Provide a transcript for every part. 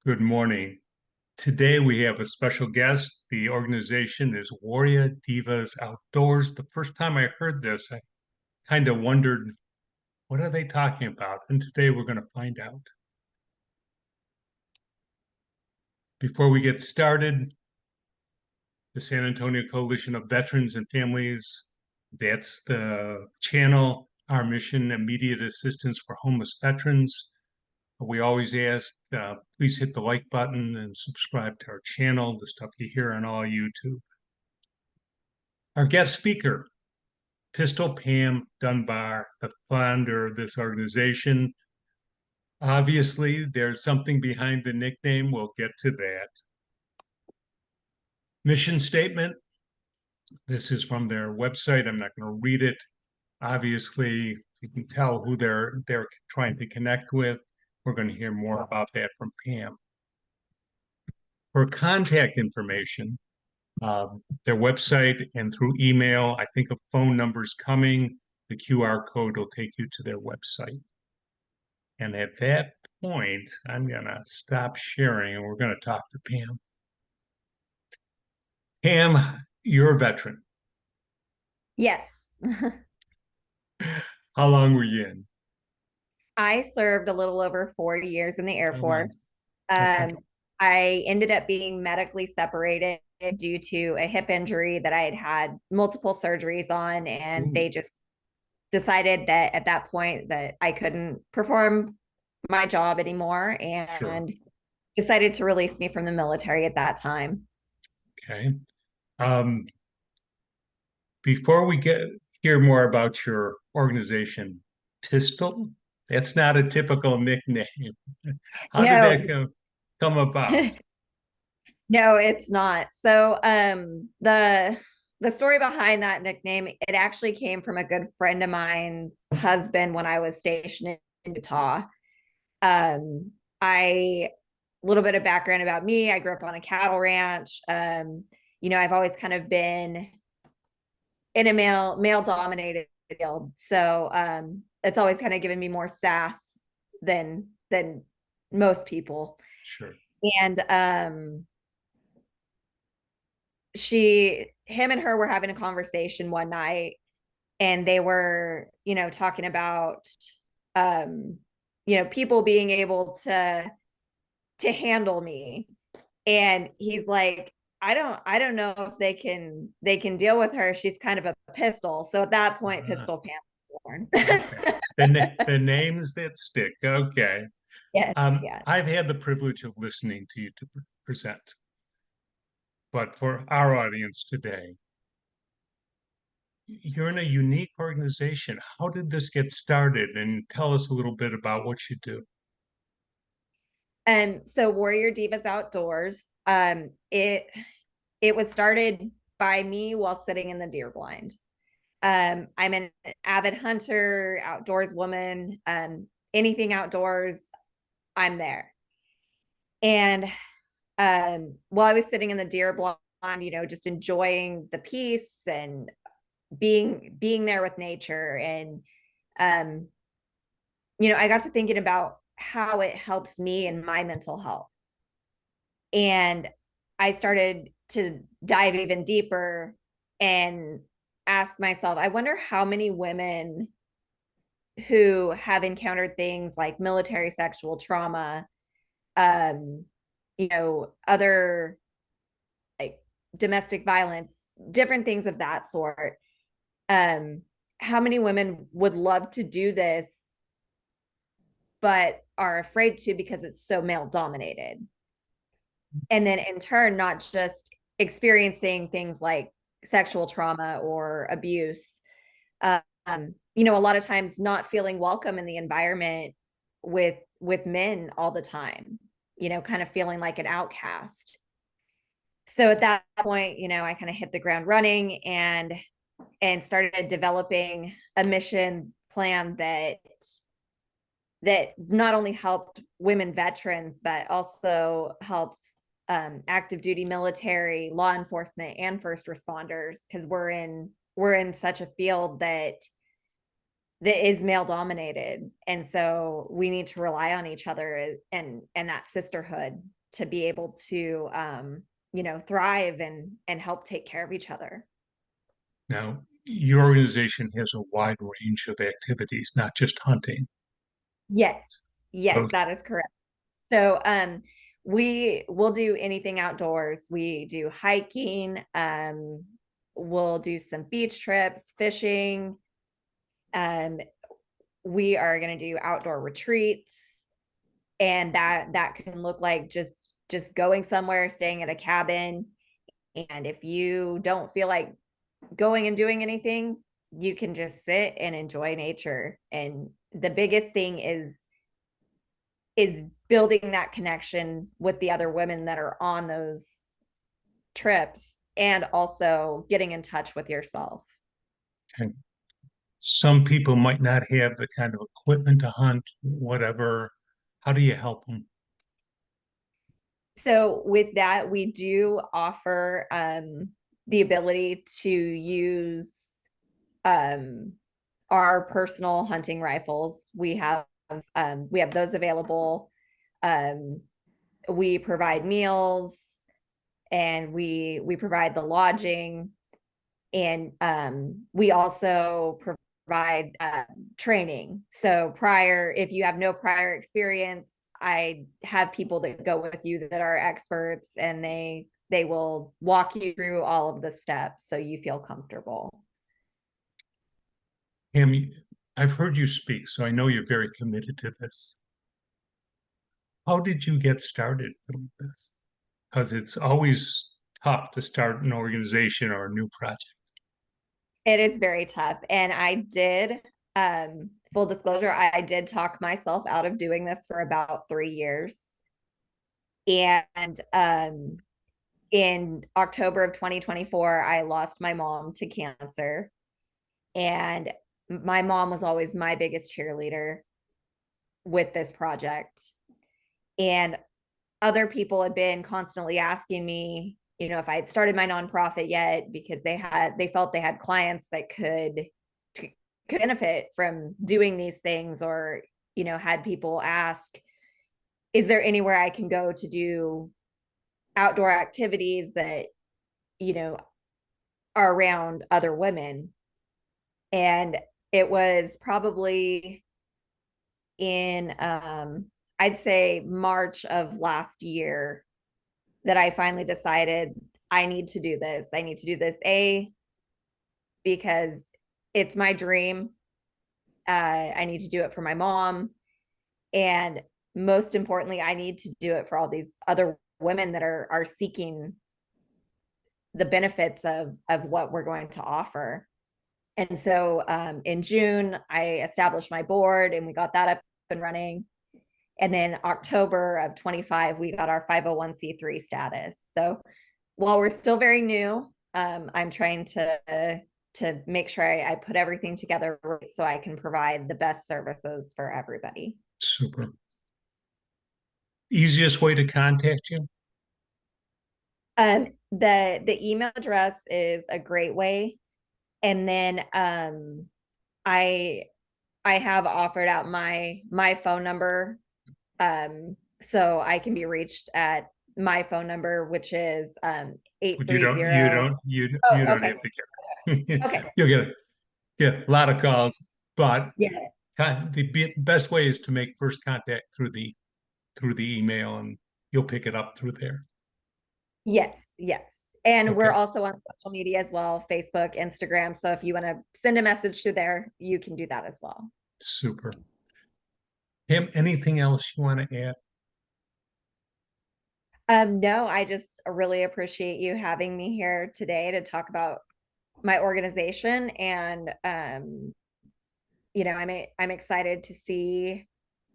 Good morning. Today we have a special guest. The organization is Warrior Divas Outdoors. The first time I heard this, I kind of wondered, what are they talking about? And today we're going to find out. Before we get started, the San Antonio Coalition of Veterans and Families, that's the channel, our mission, immediate assistance for homeless veterans. We always ask, please hit the like button and subscribe to our channel, the stuff you hear on all YouTube. Our guest speaker, Pistol Pam Dunbar, the founder of this organization. Obviously, there's something behind the nickname. We'll get to that. Mission statement. This is from their website. I'm not going to read it. Obviously, you can tell who they're trying to connect with. We're going to hear more about that from Pam. For contact information, their website and through email, I think a phone number's coming. The QR code will take you to their website. And at that point, I'm going to stop sharing and we're going to talk to Pam. Pam, you're a veteran. Yes. How long were you in? I served a little over 4 years in the Air Oh, wow. Force. Okay. I ended up being medically separated due to a hip injury that I had had multiple surgeries on, and Ooh, they just decided that at that point that I couldn't perform my job anymore sure. and decided to release me from the military at that time. Okay. Um, before we hear more about your organization, Pistol, that's not a typical nickname. How did No, that come about? no, it's not. So, the story behind that nickname, it actually came from a good friend of mine's husband when I was stationed in Utah. I A little bit of background about me. I grew up on a cattle ranch. I've always kind of been in a male dominated field. So it's always kind of given me more sass than most people. Sure. And him and her were having a conversation one night, and they were, talking about, people being able to handle me. And he's like, I don't know if they can deal with her. She's kind of a pistol. So at that point, Ah, Pistol Pam was born. okay. The names that stick. Okay. Yes, yeah. I've had the privilege of listening to you to present, but for our audience today, you're in a unique organization. How did this get started? And tell us a little bit about what you do. So Warrior Divas Outdoors, it was started by me while sitting in the deer blind. I'm an avid hunter, outdoors woman, anything outdoors, I'm there. And while I was sitting in the deer blind, just enjoying the peace and being there with nature, and um, I got to thinking about how it helps me in my mental health. And I started to dive even deeper and ask myself, I wonder how many women who have encountered things like military sexual trauma, other like domestic violence, different things of that sort. Um, how many women would love to do this, but are afraid to because it's so male dominated? And then in turn, not just experiencing things like sexual trauma or abuse, a lot of times not feeling welcome in the environment with men all the time, kind of feeling like an outcast. So at that point, I kind of hit the ground running and started developing a mission plan that not only helped women veterans, but also helps active duty military, law enforcement, and first responders, because we're in such a field that is male dominated, and so we need to rely on each other and that sisterhood to be able to thrive and help take care of each other. Now, your organization has a wide range of activities, not just hunting. Yes, yes, So, that is correct. So we will do anything outdoors. We do hiking, we'll do some beach trips, fishing. Um, we are going to do outdoor retreats, and that can look like just going somewhere, staying at a cabin. And if you don't feel like going and doing anything, you can just sit and enjoy nature. And the biggest thing is building that connection with the other women that are on those trips, and also getting in touch with yourself. and some people might not have the kind of equipment to hunt, whatever. How do you help them? So with that, we do offer the ability to use um, our personal hunting rifles. We have those available. Um, we provide meals, and we provide the lodging, and we also provide training. So if you have no prior experience, I have people that go with you that are experts, and they will walk you through all of the steps so you feel comfortable. Amy, I've heard you speak, so I know you're very committed to this. How did you get started with this? Because it's always tough to start an organization or a new project. It is very tough. And I did, full disclosure, I did talk myself out of doing this for about 3 years. And in October of 2024, I lost my mom to cancer. And my mom was always my biggest cheerleader with this project. And other people had been constantly asking me, if I had started my nonprofit yet, because they felt they had clients that could benefit from doing these things, or had people ask, is there anywhere I can go to do outdoor activities that you know are around other women. And it was probably in I'd say March of last year that I finally decided I need to do this. I need to do this, because it's my dream. I need to do it for my mom. And most importantly, I need to do it for all these other women that are seeking the benefits of what we're going to offer. And so in June, I established my board, and we got that up and running. And then October of 25, we got our 501c3 status. So while we're still very new, I'm trying to make sure I put everything together so I can provide the best services for everybody. Super. Easiest way to contact you? The email address is a great way. And then I I have offered out my phone number, so I can be reached at my phone number, which is But 830. you Oh, don't okay. have to get Okay. you'll get a lot of calls, but Yeah. the best way is to make first contact through the email, and you'll pick it up through there. Yes, yes. And we're Okay, also on social media as well, Facebook, Instagram. So if you want to send a message to there, you can do that as well. super. Pam, anything else you want to add? No, I just really appreciate you having me here today to talk about my organization. And I'm excited to see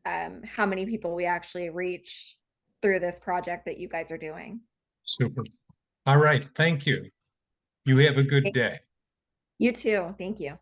how many people we actually reach through this project that you guys are doing. Super. All right, thank you. You have a good day. You too. Thank you.